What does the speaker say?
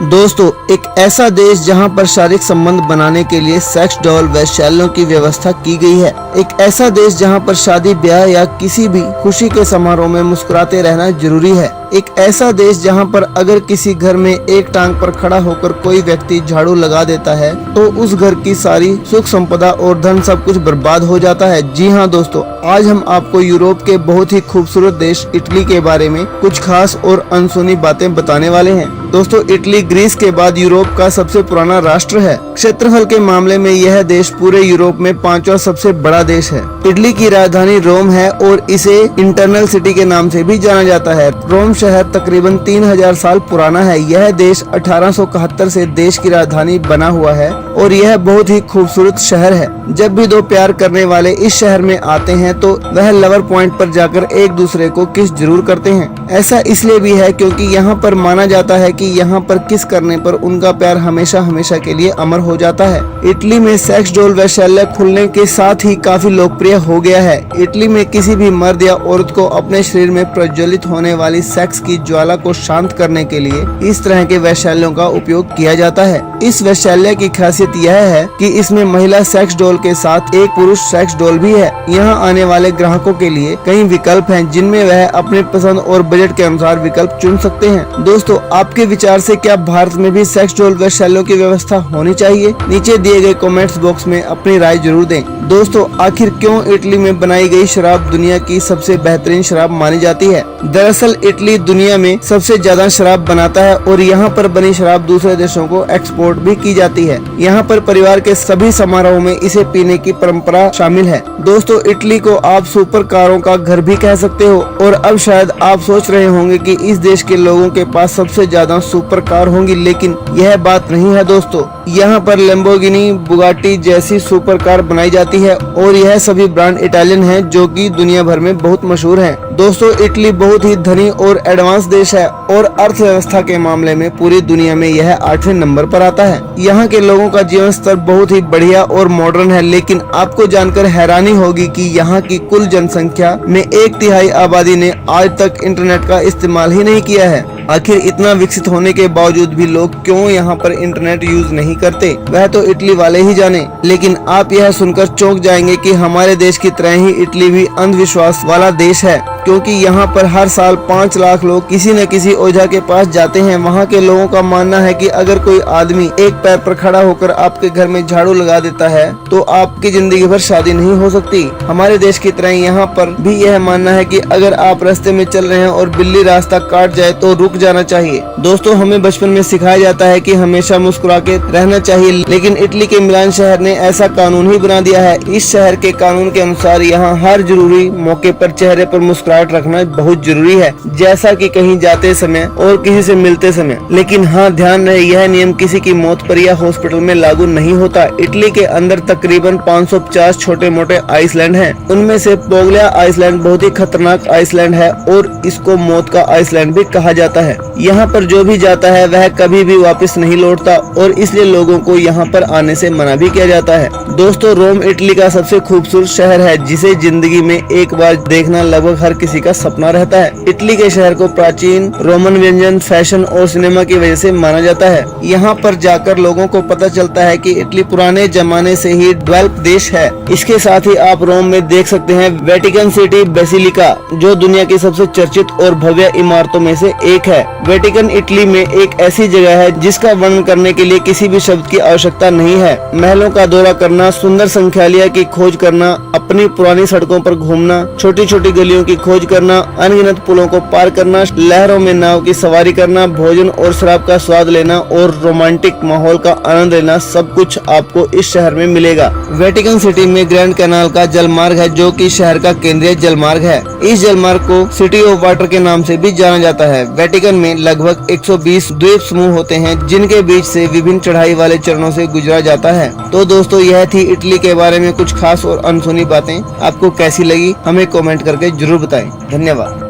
दोस्तों, एक ऐसा देश जहां पर शारीरिक संबंध बनाने के लिए सेक्स डॉल वैश्यालयों की व्यवस्था की गई है। एक ऐसा देश जहां पर शादी ब्याह या किसी भी खुशी के समारोह में मुस्कुराते रहना जरूरी है। एक ऐसा देश जहां पर अगर किसी घर में एक टांग पर खड़ा होकर कोई व्यक्ति झाड़ू लगा देता है तो उस घर की सारी सुख संपदा और धन सब कुछ बर्बाद हो जाता है। जी हाँ दोस्तों, आज हम आपको यूरोप के बहुत ही खूबसूरत देश इटली के बारे में कुछ खास और अनसुनी बातें बताने वाले हैं। दोस्तों, इटली ग्रीस के बाद यूरोप का सबसे पुराना राष्ट्र है। क्षेत्रफल के मामले में यह देश पूरे यूरोप में 5वां सबसे बड़ा देश है। इटली की राजधानी रोम है और इसे इंटरनल सिटी के नाम से भी जाना जाता है। रोम शहर तकरीबन 3000 साल पुराना है। यह देश 1871 से देश की राजधानी बना हुआ है और यह बहुत ही खूबसूरत शहर है। जब भी दो प्यार करने वाले इस शहर में आते हैं तो वह लवर पॉइंट पर जाकर एक दूसरे को किस जरूर करते हैं। ऐसा इसलिए भी है क्योंकि यहाँ पर माना जाता है कि यहाँ पर किस करने पर उनका प्यार हमेशा हमेशा के लिए अमर हो जाता है। इटली में सेक्स डॉल वैश्यालय खुलने के साथ ही काफी लोकप्रिय हो गया है। इटली में किसी भी मर्द या औरत को अपने शरीर में प्रज्वलित होने वाली सेक्स की ज्वाला को शांत करने के लिए इस तरह के वैश्यालयों का उपयोग किया जाता है। इस वैश्यालय की खासियत यह है कि इसमें महिला सेक्स डॉल के साथ एक पुरुष सेक्स डॉल भी है। यहाँ आने वाले ग्राहकों के लिए कई विकल्प हैं जिनमें वह अपने पसंद और बजट के अनुसार विकल्प चुन सकते हैं। दोस्तों, आपके विचार से क्या भारत में भी सेक्स डॉल वैश्यालयों की व्यवस्था होनी चाहिए? नीचे दिए गए कमेंट्स बॉक्स में अपनी राय जरूर दें। दोस्तों, आखिर क्यों इटली में बनाई गई शराब दुनिया की सबसे बेहतरीन शराब मानी जाती है? दरअसल इटली दुनिया में सबसे ज्यादा शराब बनाता है और यहाँ पर बनी शराब दूसरे देशों को एक्सपोर्ट भी की जाती है। यहाँ पर परिवार के सभी समारोह में इसे पीने की परंपरा शामिल है। दोस्तों, इटली को आप सुपर कारों का घर भी कह सकते हो और अब शायद आप सोच रहे होंगे कि इस देश के लोगों के पास सबसे ज्यादा सुपर कार होंगी, लेकिन यह बात नहीं है दोस्तों। यहाँ पर लैम्बोर्गिनी, बुगाटी जैसी सुपर कार बनाई जाती है और यह सभी ब्रांड इटालियन हैं जो कि दुनिया भर में बहुत मशहूर हैं। दोस्तों, इटली बहुत ही धनी और एडवांस देश है और अर्थव्यवस्था के मामले में पूरी दुनिया में यह 8वें नंबर पर आता है। यहाँ के लोगों का जीवन स्तर बहुत ही बढ़िया और मॉडर्न है, लेकिन आपको जानकर हैरानी होगी कि यहाँ की कुल जनसंख्या में 1/3 आबादी ने आज तक इंटरनेट का इस्तेमाल ही नहीं किया है। आखिर इतना विकसित होने के बावजूद भी लोग क्यों यहाँ पर इंटरनेट यूज नहीं करते, वह तो इटली वाले ही जाने। लेकिन आप यह सुनकर चौंक जाएंगे कि हमारे देश की तरह ही इटली भी अंधविश्वास वाला देश है, क्योंकि यहाँ पर हर साल 5 लाख लोग किसी न किसी ओझा के पास जाते हैं। वहाँ के लोगों का मानना है कि अगर कोई आदमी एक पैर पर खड़ा होकर आपके घर में झाड़ू लगा देता है तो आपकी जिंदगी भर शादी नहीं हो सकती। हमारे देश की तरह यहाँ पर भी यह मानना है कि अगर आप रास्ते में चल रहे हैं और बिल्ली रास्ता काट जाए तो रुक जाना चाहिए। दोस्तों, हमें बचपन में सिखाया जाता है कि हमेशा मुस्कुरा के रहना चाहिए, लेकिन इटली के मिलान शहर ने ऐसा कानून ही बना दिया है। इस शहर के कानून के अनुसार यहाँ हर जरूरी मौके पर चेहरे पर मुस्कुराहट रखना बहुत जरूरी है, जैसा कि कहीं जाते समय और किसी से मिलते समय। लेकिन हाँ, ध्यान रहे, यह नियम किसी की मौत पर या हॉस्पिटल में लागू नहीं होता। इटली के अंदर तकरीबन 550 छोटे मोटे आइसलैंड हैं। उनमें से पोगलिया आइसलैंड बहुत ही खतरनाक आइसलैंड है और इसको मौत का आइसलैंड भी कहा जाता है। यहाँ पर जो भी जाता है वह कभी भी वापस नहीं लौटता और इसलिए लोगों को यहाँ पर आने से मना भी किया जाता है। दोस्तों, रोम इटली का सबसे खूबसूरत शहर है जिसे जिंदगी में एक बार देखना लगभग हर किसी का सपना रहता है। इटली के शहर को प्राचीन रोमन व्यंजन, फैशन और सिनेमा की वजह से माना जाता है। यहाँ पर जाकर लोगों को पता चलता है कि इटली पुराने जमाने से ही डेवलप देश है। इसके साथ ही आप रोम में देख सकते हैं वेटिकन सिटी बेसिलिका, जो दुनिया की सबसे चर्चित और भव्य इमारतों में से एक है। वेटिकन इटली में एक ऐसी जगह है जिसका वर्णन करने के लिए किसी भी शब्द की आवश्यकता नहीं है। महलों का दौरा करना, सुंदर संग्रहालय की खोज करना, अपनी पुरानी सड़कों पर घूमना, छोटी छोटी गलियों की खोज करना, अनगिनत पुलों को पार करना, लहरों में नाव की सवारी करना, भोजन और शराब का स्वाद लेना और रोमांटिक माहौल का आनंद लेना, सब कुछ आपको इस शहर में मिलेगा। वेटिकन सिटी में ग्रैंड कैनाल का जलमार्ग है जो कि शहर का केंद्रीय जलमार्ग है। इस जलमार्ग को सिटी ऑफ वाटर के नाम से भी जाना जाता है। वेटिकन में लगभग 120 द्वीप समूह होते हैं जिनके बीच से विभिन्न चढ़ाई वाले चरणों से गुजरा जाता है। तो दोस्तों, यह थी इटली के बारे में कुछ खास और अनसुनी बातें। आपको कैसी लगी हमें कमेंट करके जरूर बताएं। धन्यवाद।